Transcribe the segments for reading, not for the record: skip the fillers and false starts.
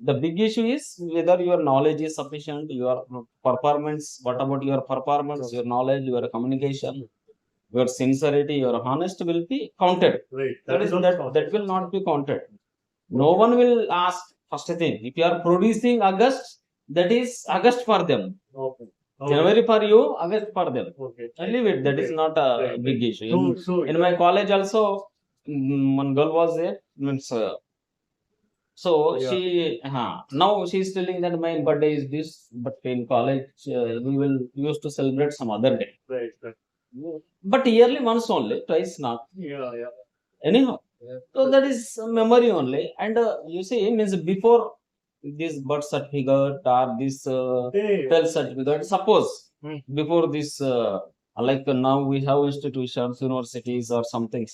The big issue is whether your knowledge is sufficient, your performance, what about your performance, your knowledge, your communication, your sincerity, your honesty will be counted. Right. That will not be counted. No one will ask first thing. If you are producing August, that is August for them. Okay. January for you, August for them. Okay. I leave it. That is not a big issue. In my yeah. college also, one girl was there. Means, so Yeah. she, now she is telling that my birthday is this, but in college we used to celebrate some other day. Right. Right. But yearly once only, twice not. Yeah. Yeah. Anyhow, Yeah. so that is a memory only. And you see, means before this birth certificate or this Hey. health certificate, suppose Hmm. before this, like now we have institutions, universities or something.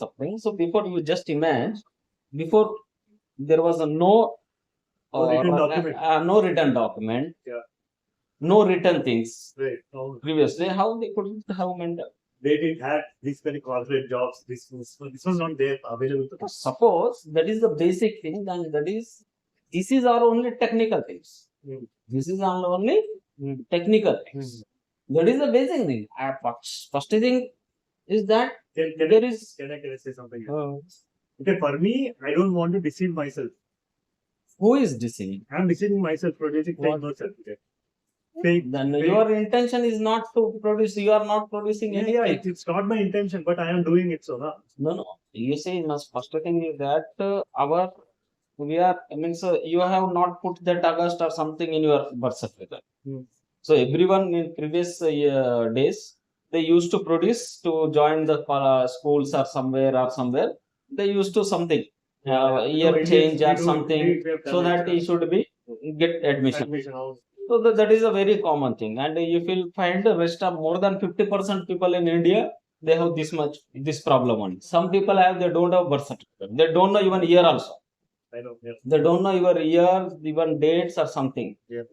So before you just imagine, before there was a no written document. no written document, Yeah. no written things. Right. Previously, how they couldn't have mental. They didn't have this many corporate jobs. This was not there available to us. Suppose that is the basic thing, and this is our only technical things. Hmm. This is our only technical things. That is the basic thing. First thing is that Can I say something? Okay, for me, I don't want to deceive myself. Who is deceiving? I'm deceiving myself, producing fake birth certificate. Then your intention is not to produce. You are not producing anything. Yeah, it's not my intention, but I am doing it so. No. You see, first thing is that you have not put that August or something in your birth certificate. So everyone in previous days, they used to produce to join the schools or somewhere. They used to something year change or something, so that he should be get admission. So that is a very common thing, and if you find the rest of more than 50% people in India, they have this problem only. Some people they don't have birth certificate. They don't know even year also. I know. Yeah. They don't know your years, even dates or something. Yeah.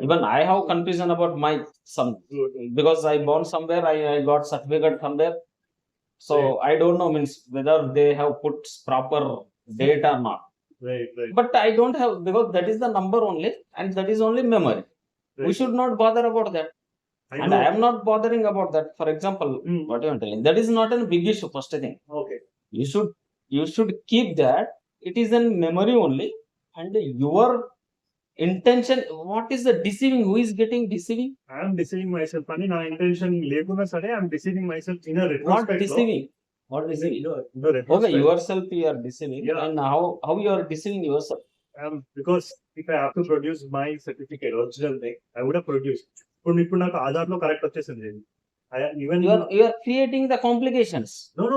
Even I have confusion about my some because I born somewhere, I got certificate somewhere. So I don't know means whether they have put proper date or not. Right. But I don't have, because that is the number only, and that is only memory. We should not bother about that. I am not bothering about that. For example, what you are telling, that is not a big issue. First thing. Okay. You should keep that. It is in memory only, and your intention. What is the deceiving? Who is getting deceiving? I am deceiving myself. I mean, intention lekuna sare, I am deceiving myself in a retrospect. What deceiving? What deceiving? Okay, yourself you are deceiving. Yeah. And how you are deceiving yourself? Because if I have to produce my certificate, original thing, I would have produced. ఇప్పుడు నాకు ఆధార్లో correct వచ్చేసింది. Even you are creating the complications. No.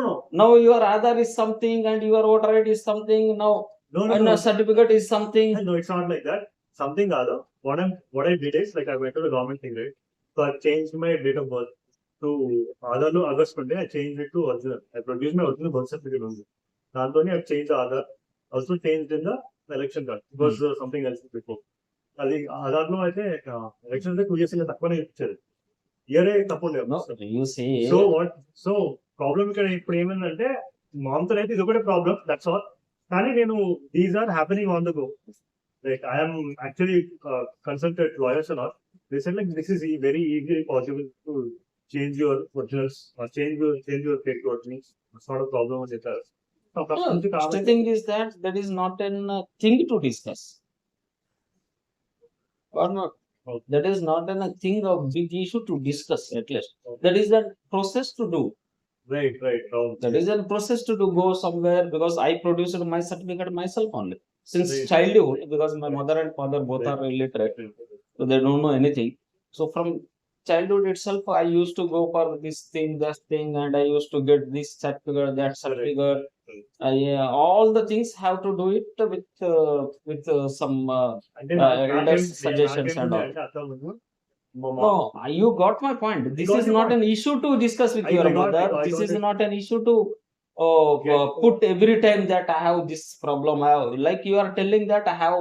Now your Aadhaar is something and your voter ID is something. Now a certificate is something. No, it's not like that. Something other. What I did is, like, I went to the government thing, right? So I changed my date of birth to Aadhaar lo August Monday. I changed it to original. I produced my original birth certificate only. Dantoni I changed the Aadhaar. Also changed in the election card. It was something else before. అది ఆధార్లో అయితే election అయితే 2 years ఇలా తక్కువనే ఇచ్చారు. ఇయరే తప్పు లేదు. So problem ఇక్కడ ఇప్పుడు ఏమైందంటే మామూలుగా అయితే ఇది ఒకటే ప్రాబ్లం, దట్స్ ఆల్. కానీ నేను these are happening on the go. Like, I am actually consulted lawyers and all. They said, like, this is very easily possible to change your originals or change your fake originals. It's not a problem with it. The thing is that is not a thing to discuss. Or not. Okay. That is not a thing of big issue to discuss, at least. Okay. That is a process to do. Right. That is a process to do, go somewhere, because I produced my certificate myself only. Since childhood, because my mother and father both are illiterate, so they don't know anything. So from childhood itself, I used to go for this thing, that thing, and I used to get this certificate, that certificate. All the things have to do it with some elders' suggestions and all. No, you got my point. This is not an issue to discuss with your mother. This is not an issue to put every time that I have this problem. Like you are telling that I have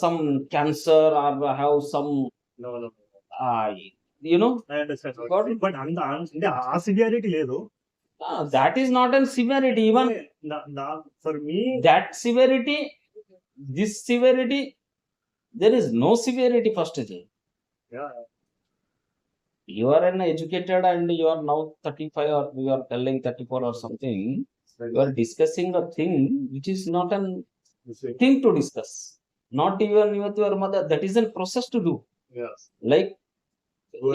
some cancer or I have some. No. You know. I understand. But ఆ severity లేదు. That is not a severity. Even for me, that severity, this severity, There is no severity first thing. Yeah. You are an educated and you are now 35 or you are telling 34 or something. You are discussing a thing which is not an thing to discuss. Not even with your mother. That is a process to do. Yeah. Like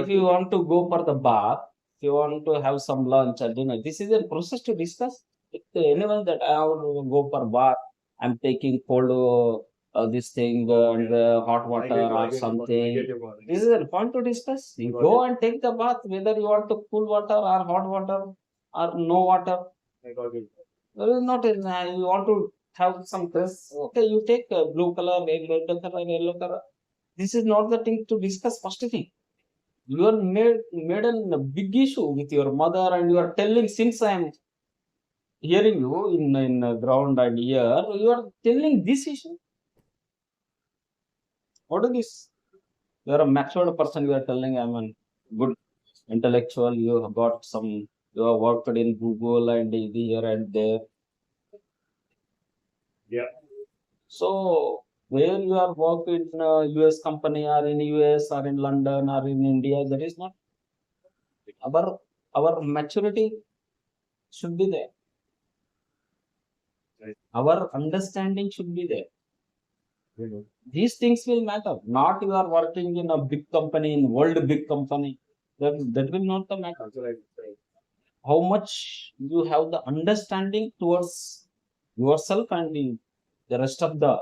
if you want to go for the bath, if you want to have some lunch or dinner, this is a process to discuss. If anyone that I want to go for bath, I'm taking cold this thing and hot I water get or I get something. your point. This is a point to discuss. You Got go and take the bath, whether you want to cool water or hot water or no water. I got it. There is not in, you want to have some dress. Okay, you take blue color, red color, yellow color. This is not the thing to discuss first thing. You are made a big issue with your mother and you are telling since I am hearing you in ground and here, you are telling this issue. What is this? You are a matured person, you are telling I'm a good intellectual, you have got some, you have worked in Google and here and there. Yeah. So where you are worked in US company or in US or in London or in India, that is not our maturity should be there. Right. Our understanding should be there. Mhm. These things will matter. Not you are working in a big company, in world big company. That will not the matter. Also, right. How much you have the understanding towards yourself and the rest of the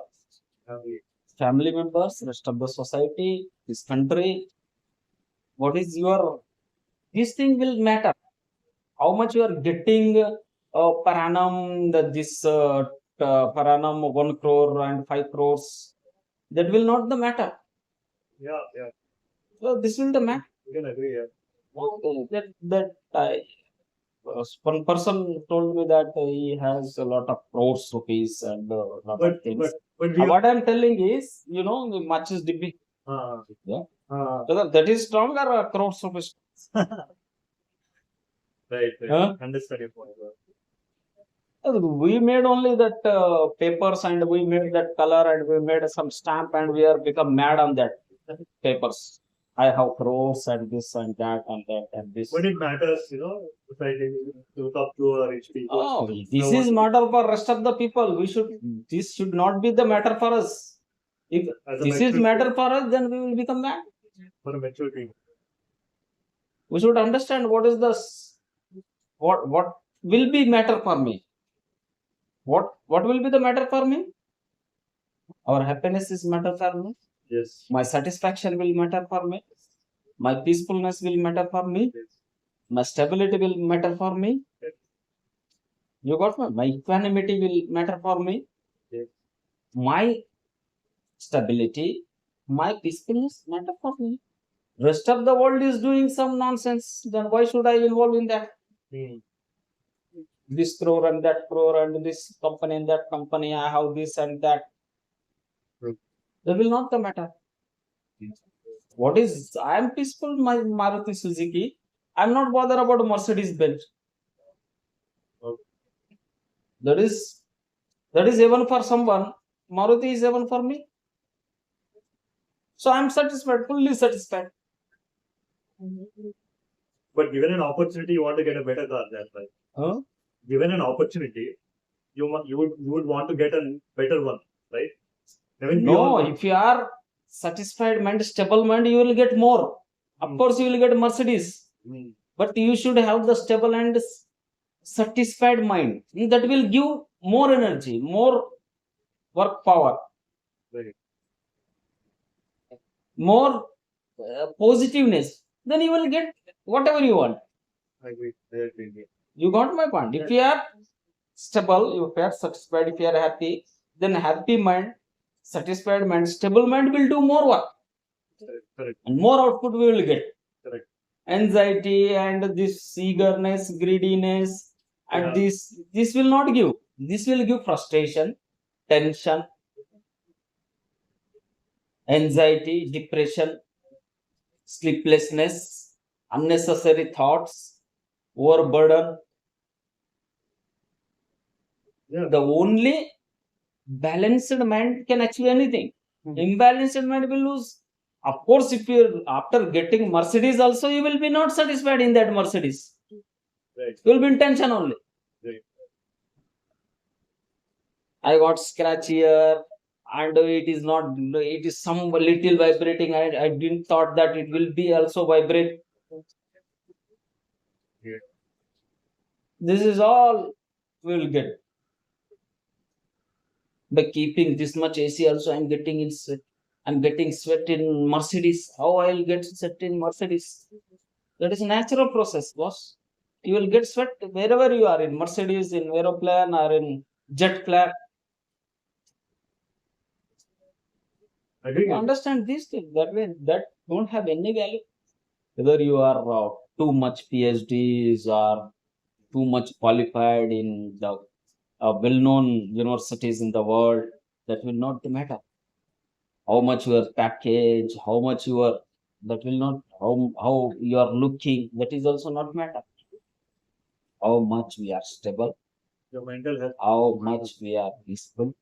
Family. family members, rest of the society, this country. What is your this thing will matter. How much you are getting per annum this per annum 1 crore and 5 crores. That will not the matter. Yeah. So this will the matter. You can agree, yeah. That one person told me that he has a lot of crores rupees and lot But of things. but we What I'm telling is, much is big. uh, Yeah. uh, Whether that is stronger or crores rupees. right. Huh? Understand your point. We made only that papers and we made that color and we made some stamp and we are become mad on that papers. I have crores and this and that and that and this. But it matters, society to talk to our rich people. Oh, this is matter for rest of the people. This should not be the matter for us. If As a this is mature matter for us, then we will become mad. for a maturity. We should understand what is what will be matter for me. What will be the matter for me? Our happiness is matter for me. Yes. My satisfaction will matter for me. My peacefulness will matter for me. Yes. My stability will matter for me. You got me? My equanimity will matter for me. Yes. My stability, my peacefulness matter for me. Rest of the world is doing some nonsense. Then why should I involve in that? Hmm. This crore and that crore and this company and that company. I have this and that. True. That will not the matter. What is? I am peaceful. My Maruti Suzuki. I'm not bothered about Mercedes Benz. Okay. That is even for someone. Maruti is even for me. So I'm satisfied, fully satisfied. But given an opportunity, you want to get a better car. That's right. Huh? Given an opportunity, you would want to get a better one, right? I mean, No, beyond if you are satisfied mind, stable mind, you will get more. Of Hmm. course, you will get Mercedes, Hmm. but you should have the stable and satisfied mind. That will give more energy, more work power, Right. more positiveness. Then you will get whatever you want. I agree. I agree. You got my point. If you are stable, if you are satisfied, if you are happy, then happy mind, satisfied mind, stable mind will do more work Correct. and more output we will get. Correct. Anxiety and this eagerness, greediness, and Yeah. this will not give. This will give frustration, tension, anxiety, depression, sleeplessness, unnecessary thoughts, overburden. Yeah. The only balanced mind can achieve anything. Imbalanced mind will lose. Of course, if you're after getting Mercedes also, you will be not satisfied in that Mercedes. Right. You will be in tension only. Right. I got scratch here, and it is not. It is some little vibrating. I didn't thought that it will be also vibrate. Yeah. This is all we will get by keeping this much AC. Also, I'm getting in sweat. I'm getting sweat in Mercedes. How I'll get sweat in Mercedes? That is a natural process, boss. You will get sweat wherever you are, in Mercedes, in aeroplane, or in jet plane. Agree. You understand these things that way, that don't have any value. Whether you are too much PhDs or too much qualified in the well-known universities in the world, that will not matter. How much your package, how much your, that will not, how you are looking, that is also not matter. How much we are stable, Your mental health. how much we are peaceful,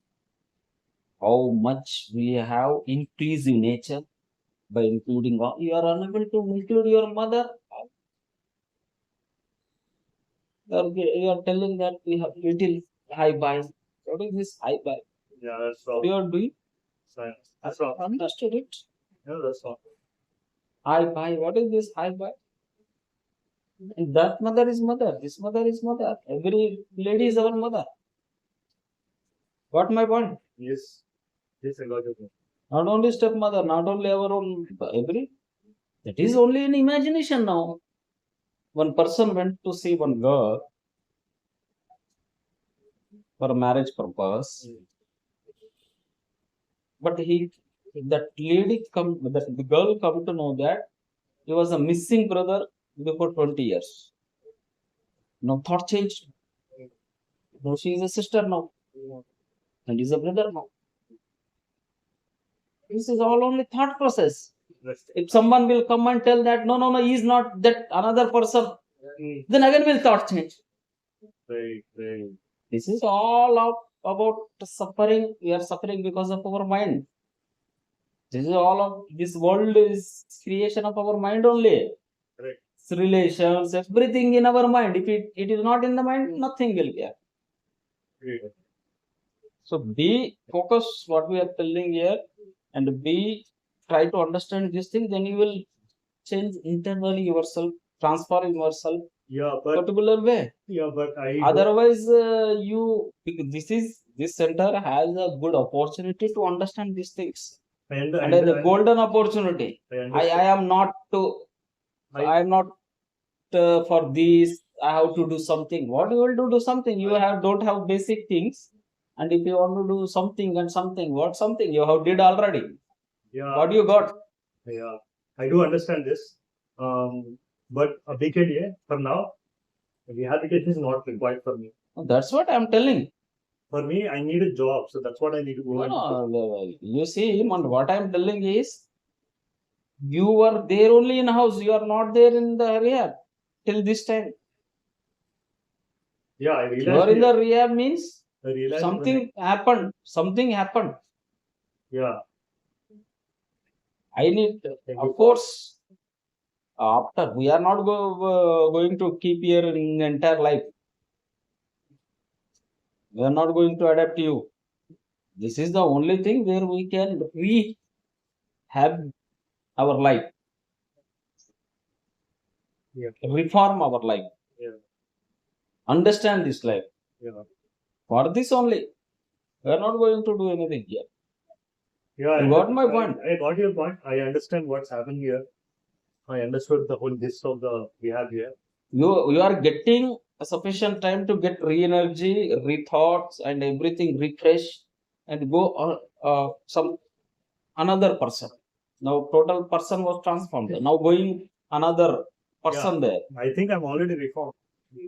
how much we have inclusive nature by including all. You are unable to include your mother. You are telling that we have little high buy. What is this high buy? Yeah, that's wrong. You are doing? Science. That's wrong. Understood it. Yeah, that's wrong. High buy. What is this high buy? That mother is mother. This mother is mother. Every lady is our mother. Got my point? Yes. Yes, I got your point. Not only stepmother, not only our own, every. That is only in imagination now. One person went to see one girl for a marriage purpose, but that lady that the girl come to know that he was a missing brother before 20 years. Now thought changed. Now she is a sister now, and he's a brother now. This is all only thought process. If someone will come and tell that no, he is not that another person, then again will thought change. Right, right. This is all about suffering. We are suffering because of our mind. This is all of this world is creation of our mind only. Correct. It's relations, everything in our mind. If it is not in the mind, nothing will be. Great. So be focus what we are telling here, and be try to understand this thing. Then you will change internally yourself, transform yourself Yeah, but particular way. yeah, but I Otherwise, this center has a good opportunity to understand these things, and the golden opportunity. I am not to. I am not for this. I have to do something. What you will do something? You don't have basic things, and if you want to do something and something, what something you have did already. yeah, What you got? yeah, I do understand this. But a BKDA for now, rehabilitation is not required for me. That's what I'm telling. For me, I need a job, so that's what I need to go and do. No, you see, what I'm telling is, you were there only in house. You are not there in the rehab till this time. Yeah, I You are realized. in the rehab means I realized when something happened. Something happened. yeah, I need, of course, after we are not going to keep here in entire life. We are not going to adapt to you. This is the only thing where we have our life. Yeah. Reform our life. Yeah. Understand this life. Yeah. For this only. We are not going to do anything here. Yeah, You got my point. I got your point. I understand what's happening here. I understood the whole gist of the we have here. You are getting a sufficient time to get re-energy, re-thoughts, and everything refresh, and go some another person. Now total person was transformed. Now going another person there. I think I'm already reformed.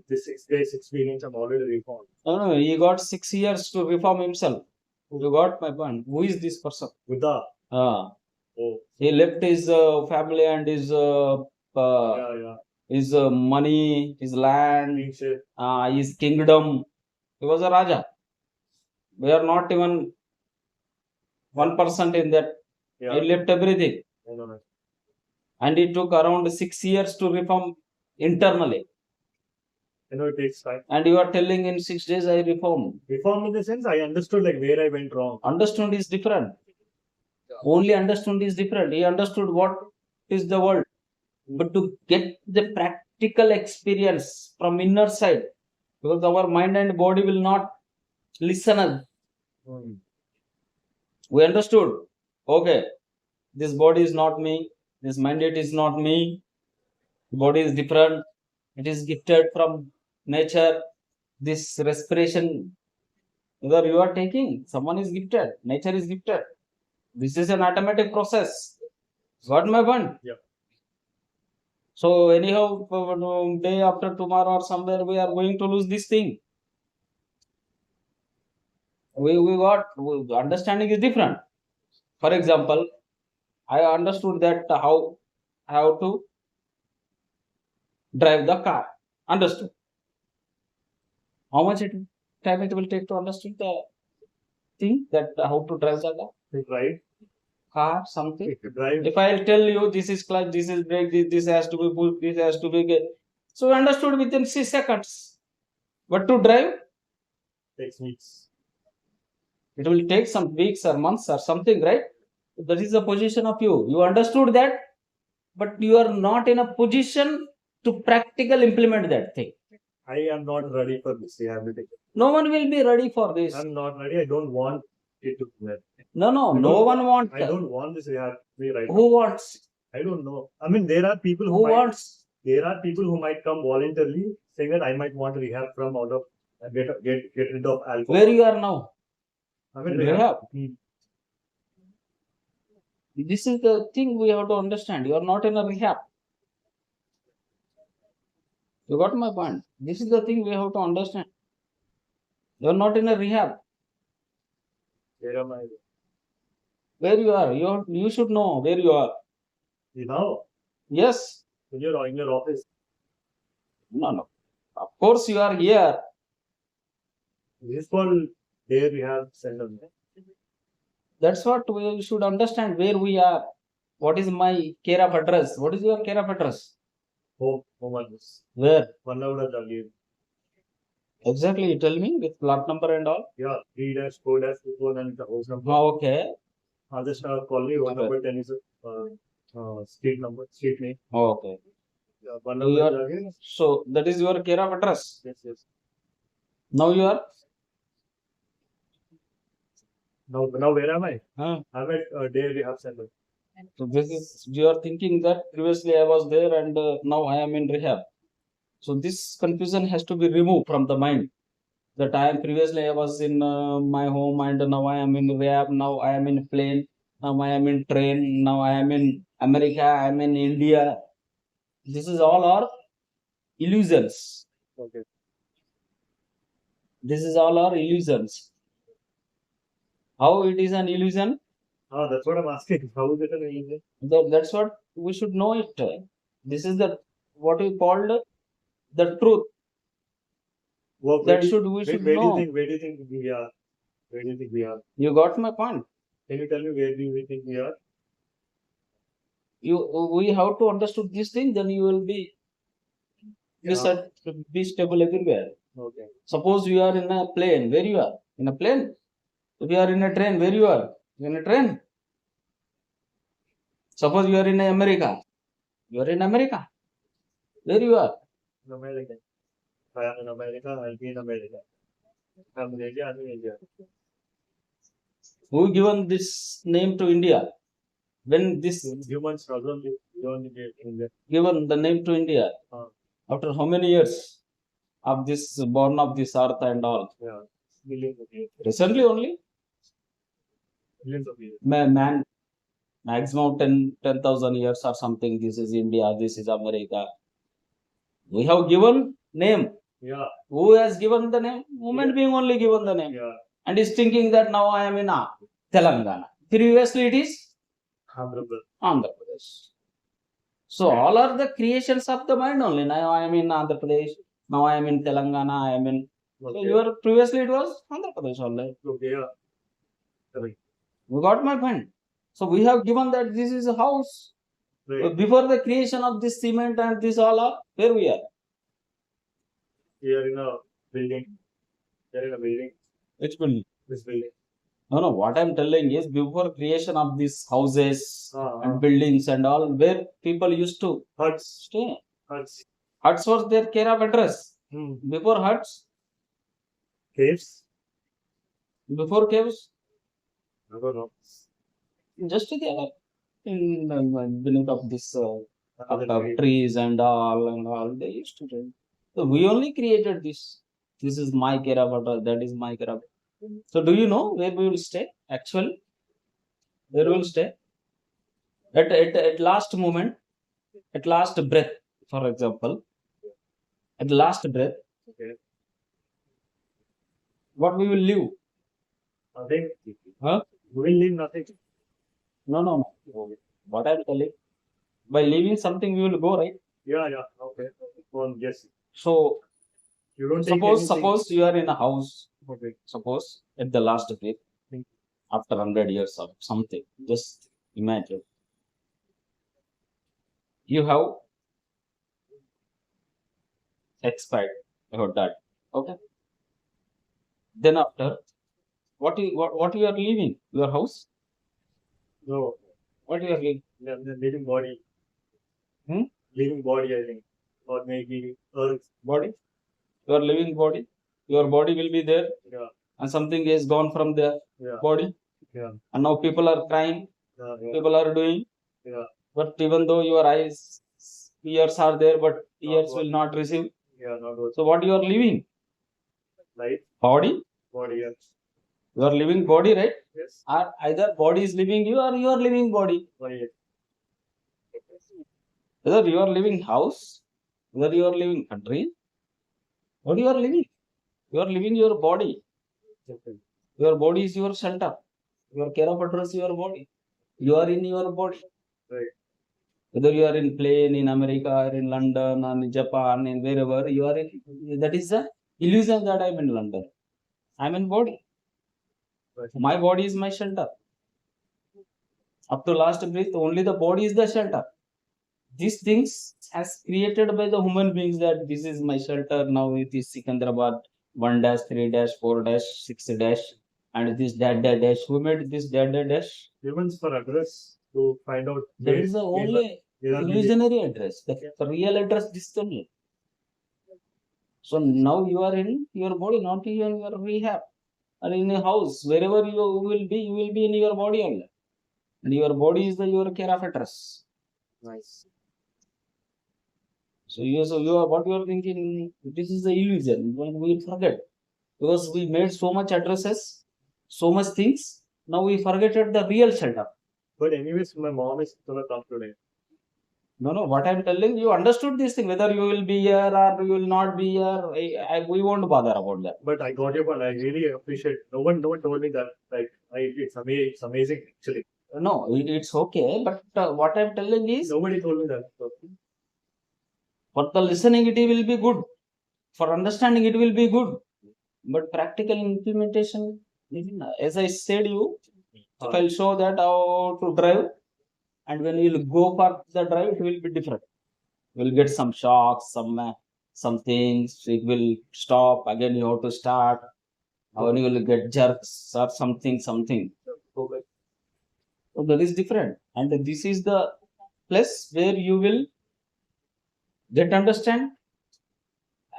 This 6 days experience, I'm already reformed. No, he got 6 years to reform himself. You got my point. Who is this person? Buddha. Oh. He left his family and his his money, his land, his kingdom. He was a Raja. We are not even 1% in that. Yeah. I left everything. I know that. And it took around 6 years to reform internally. I know it takes time. And you are telling in 6 days I reformed. Reform in the sense I understood like where I went wrong. Understood is different. Only understood is different. He understood what is the world. But to get the practical experience from inner side, because our mind and body will not listen us. Hmm. We understood. Okay, this body is not me. This mandate is not me. Body is different. It is gifted from nature. This respiration, whether you are taking, someone is gifted. Nature is gifted. This is an automatic process. Got my point? Yeah. So anyhow, day after tomorrow or somewhere we are going to lose this thing. Understanding is different. For example, I understood that how to drive the car. Understood. How much time it will take to understand the thing that how to drive the Right. car, something. If you drive, If I'll tell you this is clutch, this is brake, this has to be pulled, this has to be so I understood within 6 seconds. But to drive, takes weeks. it will take some weeks or months or something, right? That is the position of you. You understood that, but you are not in a position to practical implement that thing. I am not ready for this rehabilitation. No one will be ready for this. I'm not ready. I don't want it to be there. No don't- one wants. I don't want this rehab to be right now. Who wants? I don't know. I mean, there are people Who wants? There are people who might come voluntarily saying that I might want rehab from out of get rid of alcohol. Where you are now? I mean, Rehab. This is the thing we have to understand. You are not in a rehab. You got my point. This is the thing we have to understand. You are not in a rehab. Where am I? Where you are, you should know where you are. You know, Yes. in your office. No. Of course you are here. This is called their rehab center. That's what we should understand where we are. What is my care of address? What is your care of address? Home address. Where? 1 hour again. Exactly, you tell me with plot number and all. Yeah, 3-4-4 and the house number. Oh, okay. Others colony, road number 10 is street name. Oh, okay. Yeah, 1 You hour are- again. So that is your care of address. Yes. Now you are. Now where am I? Huh? I'm at their rehab center. So this is you are thinking that previously I was there and now I am in rehab. So this confusion has to be removed from the mind. That I am previously I was in my home and now I am in rehab. Now I am in plane. Now I am in train. Now I am in America. I am in India. This is all our illusions. Okay. This is all our illusions. How it is an illusion? That's what I'm asking. How is it an illusion? That's what we should know it. This is the what we called the truth. Where That do you- we should where do you know. think? Where do you think we are? Where do you think we are? You got my point. Can you tell me where do you think we are? We have to understood this thing, then you will be be stable everywhere. Okay. Suppose you are in a plane, where you are? In a plane. If you are in a train, where you are? In a train. Suppose you are in America. You are in America. Where you are? In America. I am in America. I'll be in America. I'm in India. I'm in India. Who given this name to India? When this Human struggle is beyond India. given the name to India? After how many years of this born of this earth and all? Yeah. Millions of years. Recently only. Millions of years. Man, maximum 10,000 years or something. This is India, this is America. We have given name. Yeah. Who has given the name? Human being only given the name. Yeah. And is thinking that now I am in Telangana. Previously it is Andhra Pradesh. So all are the creations of the mind only. Now I am in Andhra Pradesh. Now I am in Telangana. I am in. So Okay. your previously it was Andhra Pradesh only. Okay. Yeah. Correct. You got my point? So we have given that this is a house. Right. Before the creation of this cement and this all are, where we are? We are in a building. We are in a building. Which building? This building. No, what I'm telling is before creation of these houses Ah, and buildings and all, where people used to huts. stay. Huts. Huts was their care of address. Hmm. Before huts, Caves. before caves, I don't know. just they are in beneath of this Another tree. trees and all they used to do. So we only created this. This is my care of address. That is my care of. So do you know where we will stay? Actually, where we will stay? At last moment, at last breath, for example, at last breath, Okay. what we will live? Nothing. Huh? We will leave nothing. No. What I'm telling, by leaving something, we will go, right? Yeah. Okay. Well, yes. So You don't take suppose anything. you are in a house. Okay. Suppose at the last breath, after 100 years or something, just imagine you have expired, you have died. Okay. Then after, what you are leaving? Your house? No. What you are leaving? The living body. Hmm? Living body, I think. Or maybe earth. Body? Your living body? Your body will be there, Yeah. and something is gone from the Yeah. body, Yeah. and now people are crying, Yeah. people are doing, Yeah. but even though your eyes, ears are there, but ears Not will not receive. Yeah. Not good. So what you are living? Life. Body? Body. Yes. You are living body, right? Yes. Or either body is living you or you are living body. Body. Whether you are living house, whether you are living country, what you are living? You are living your body. Okay. Your body is your center. Your care of address is your body. You are in your body. Right. Whether you are in plane in America or in London or in Japan, in wherever you are in, that is the illusion that I'm in London. I'm in body. Right. My body is my shelter. Up to last breath, only the body is the shelter. These things as created by the human beings that this is my shelter. Now it is Sikandrabad 1 dash 3 dash 4 dash 6 dash and this dash. Who made this dash? Humans for address to find out. That is the only where are we illusionary address. The real address this only. So now you are in your body, not in your rehab or in a house. Wherever you will be, you will be in your body only. And your body is your care of address. Nice. So you are what you are thinking. This is the illusion. We will forget because we made so much addresses, so much things. Now we forget the real shelter. But anyways, my mom is gonna come today. No. What I'm telling you, understood this thing. Whether you will be here or you will not be here, we won't bother about that. But I got your point. I really appreciate. No one told me that. Like, it's amazing actually. No, it's okay. But what I'm telling is, Nobody told me that. So, for the listening, it will be good. For understanding, it will be good. But practical implementation, as I said you, if I'll show that how to drive, and when you'll go for the drive, it will be different. You'll get some shocks, some things. It will stop again. You have to start. Or you will get jerks or something. okay. So that is different. And this is the place where you will get understand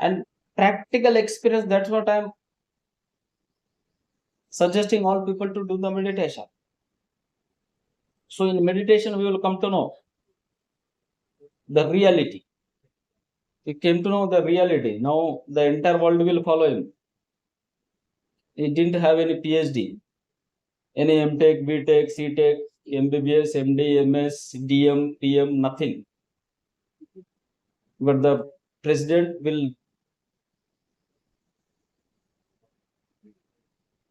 and practical experience. That's what I'm suggesting all people to do the meditation. So in meditation, we will come to know the reality. He came to know the reality. Now the entire world will follow him. He didn't have any PhD, any MTech, BTech, CTech, MBBS, MD, MS, DM, PM, nothing. But the president will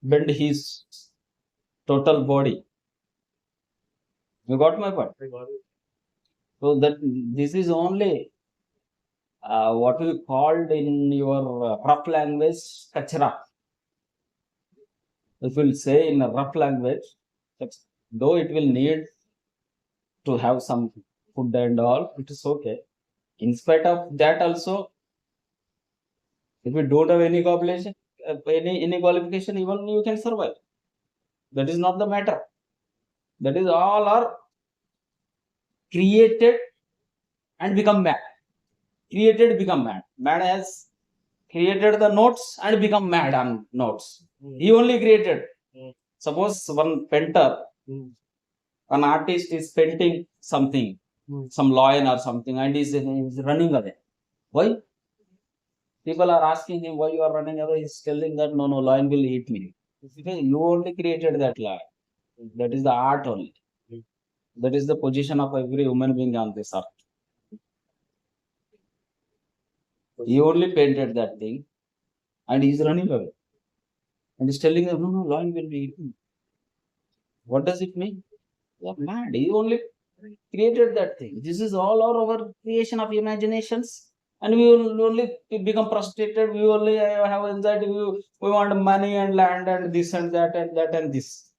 bend his total body. You got my point? I got it. So that this is only what we called in your rough language, kachra. If we'll say in a rough language, That's, though it will need to have some food and all, it is okay. In spite of that also, if you don't have any qualification, any qualification, even you can survive. That is not the matter. That is all are created and become mad. Created, become mad. Mad has created the notes and become mad on notes. He only created. Suppose one painter, an artist is painting something, some lion or something, and he's running away. Why? People are asking him why you are running away. He's telling that no, lion will eat me. You only created that lion. That is the art only. That is the position of every human being on this earth. He only painted that thing, and he's running away. And he's telling them, no, lion will be eaten. What does it mean? You are mad. He only created that thing. This is all our creation of imaginations. And we will only become frustrated. We only have anxiety. We want money and land and this and that and that and this.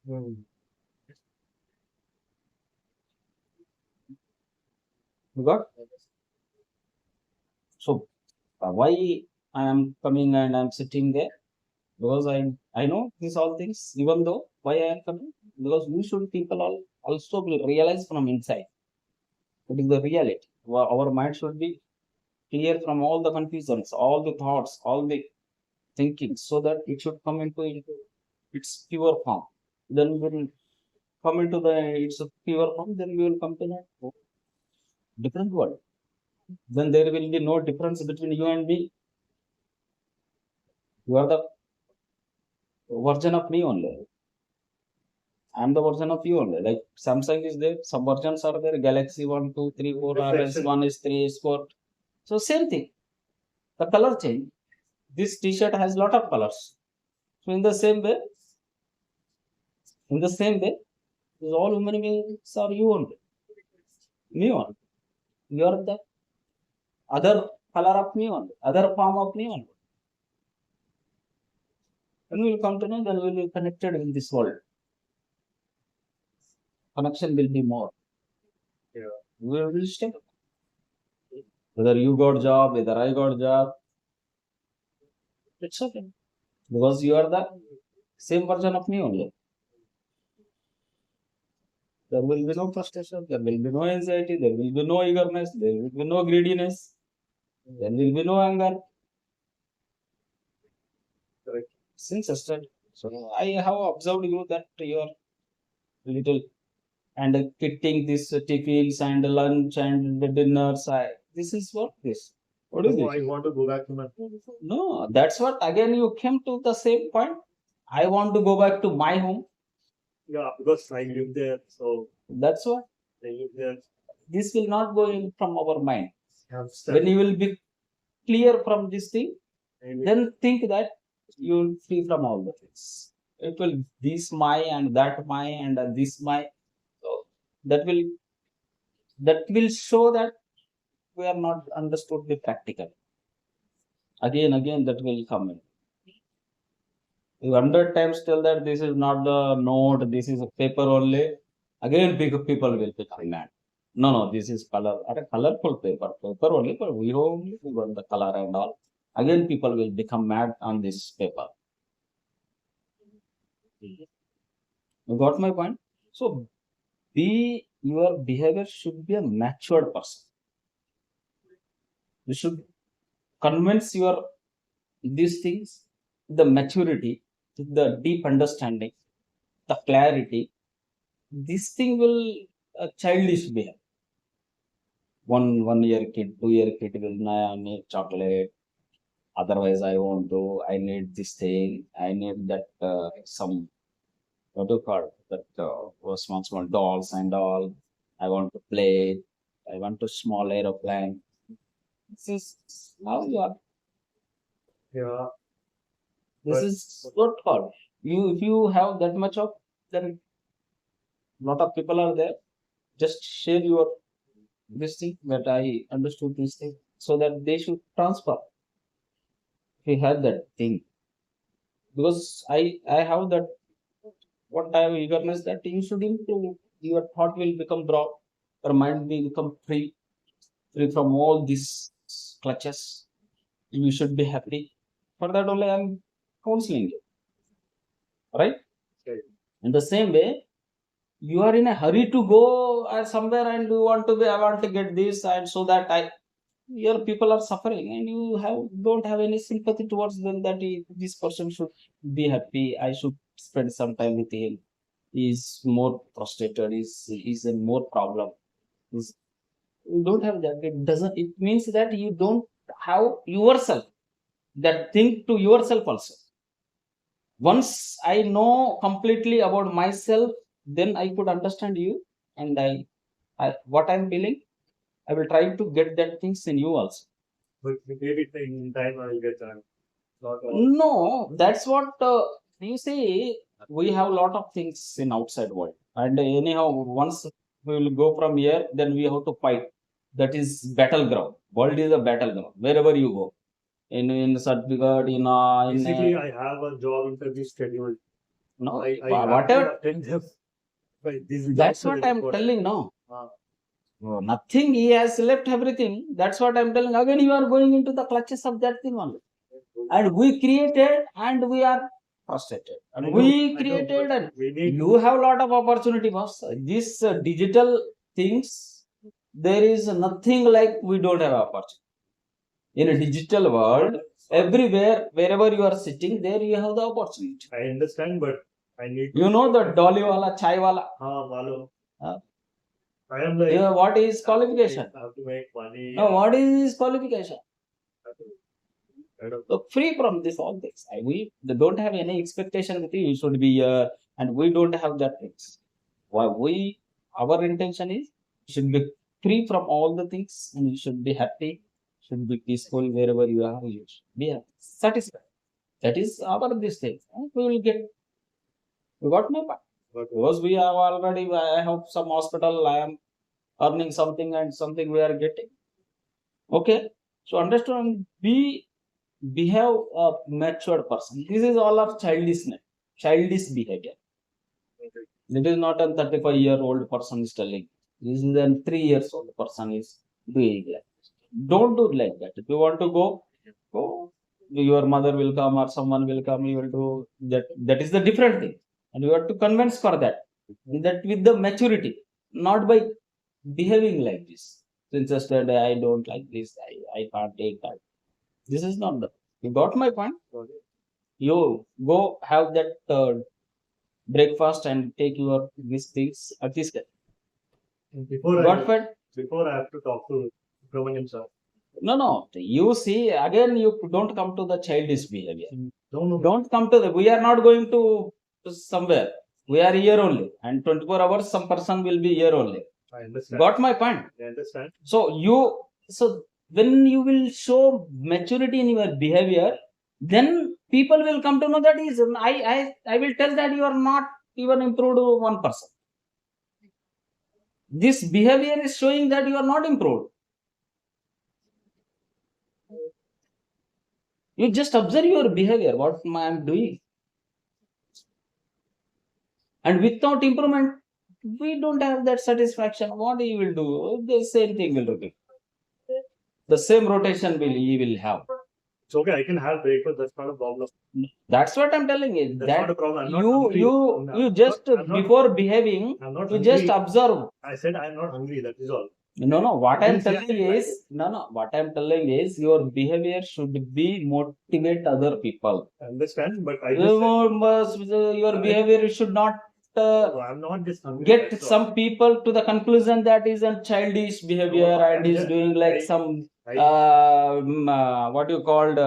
You got? So why I am coming and I am sitting there? Because I know these all things. Even though why I am coming? Because we should people all also will realize from inside. What is the reality? Our mind should be clear from all the confusions, all the thoughts, all the thinking, so that it should come into its pure form. Then we will come into its pure form. Then we will come to that different world. Then there will be no difference between you and me. You are the version of me only. I am the version of you only. Like Samsung is there, some versions are there. Galaxy 1, 2, 3, 4, RS, 1 is 3 is 4. So same thing. The color change. This T-shirt has lot of colors. So in the same way, all human beings are you only. Me only. You are the other color of me only, other form of me only. When we will come to know, then we will be connected in this world. Connection will be more. We will stay. Whether you got job, whether I got job, it's okay. Because you are the same version of me only. There will be no frustration, there will be no anxiety, there will be no eagerness, there will be no greediness, there will be no anger. Correct. Since yesterday. So I have observed you that you are little and kitting this tiffins and lunch and the dinners. This is what this. What is No, this? I want to go back to my No, that's what again you came to the same point. I want to go back to my home. because I live there, so That's what. I live there. This will not go in from our mind. Have When studied. you will be clear from this thing, Maybe. then think that you will free from all the things. It will this my and that my and this my. So that will show that we are not understood the practical. Again that will come in. You 100 times tell that this is not the note, this is a paper only. Again, people will become mad. No, this is color. A colorful paper only, but we only got the color and all. Again, people will become mad on this paper. You got my point? So, your behavior should be a matured person. You should convince these things, the maturity, the deep understanding, the clarity. This thing will childish behavior. 1 year kid, 2 year kid will I need chocolate. Otherwise, I need this thing. I need that some what do you call that small dolls and all. I want to play. I want a small aeroplane. This is how you are. Yeah. This But- is what called. If you have that much of, then lot of people are there. Just share your this thing that I understood this thing so that they should transfer. If you have that thing, because I have that what I have eagerness that you should improve. Your thought will become broad. Your mind will become free from all these clutches. You should be happy. For that only I'm counseling you. Right? Right. In the same way, you are in a hurry to go somewhere and you want to be, I want to get this, and so that your people are suffering and you don't have any sympathy towards them that this person should be happy. I should spend some time with him. He's more frustrated. He's in more problem. You don't have that. It means that you don't have yourself, that think to yourself also. Once I know completely about myself, then I could understand you, and I what I'm feeling, I will try to get that things in you also. But maybe in time I will get that. Not all. No, that's what you see. We have a lot of things in outside world, and anyhow, once we will go from here, then we have to fight. That is battleground. World is a battleground. Wherever you go, in certificate, Basically, I have a job interview scheduled. no, I have whatever. to attend them. But these That's jobs what are I'm important. telling now. Ah. Nothing. He has left everything. That's what I'm telling. Again, you are going into the clutches of that thing only. And we created, and we are frustrated. I And know, we but created, and we need you have a lot of opportunity, boss. These digital things, there is nothing like we don't have opportunity. In a digital world, everywhere, wherever you are sitting, there you have the opportunity. I understand, but I need to. You know the dolly wala, chai wala. Malo. Huh? I am like. Yeah, what is qualification? I have to make money. No, what is his qualification? I don't. So free from this all things. We don't have any expectation with you. You should be and we don't have that things. Why our intention is you should be free from all the things and you should be happy, should be peaceful wherever you are. You should be satisfied. That is our this thing. And we will get. We got my part. Because we have already. I have some hospital. I am earning something and something we are getting. Okay. So understand. Behave a matured person. This is all of childish behavior. It is not a 35-year-old person is telling. This is a 3 years old person is doing like this. Don't do like that. If you want to go. Your mother will come or someone will come. You will do that. That is the different thing, and you have to convince for that. That with the maturity, not by behaving like this. Since yesterday I don't like this. I can't take that. This is not the. You got my point? You go have that breakfast and take your these things at least. Before Got fed? I have to talk to Roman himself. No. You see, again, you don't come to the childish behavior. No. Don't come to the. We are not going to somewhere. We are here only, and 24 hours. Some person will be here only. I understand. Got my point? I understand. So when you will show maturity in your behavior, then people will come to know that is I will tell that you are not even improved 1%. This behavior is showing that you are not improved. You just observe your behavior, what I am doing. And without improvement, we don't have that satisfaction. What he will do? The same thing will repeat. The same rotation he will have. It's okay. I can have breakfast. That's not a problem. That's what I'm telling you. That's That not a problem. I'm not hungry. you just I'm not- before behaving, I'm not you hungry. just observe. I said I'm not hungry. That is all. No. What I'm Yes, yes, telling yes. is no. What I'm telling is your behavior should be motivate other people. I understand, but I just said, Your behavior should not I'm not just hungry. get that's all. some people to the conclusion that is a childish behavior No, and is doing like I- some I- what you called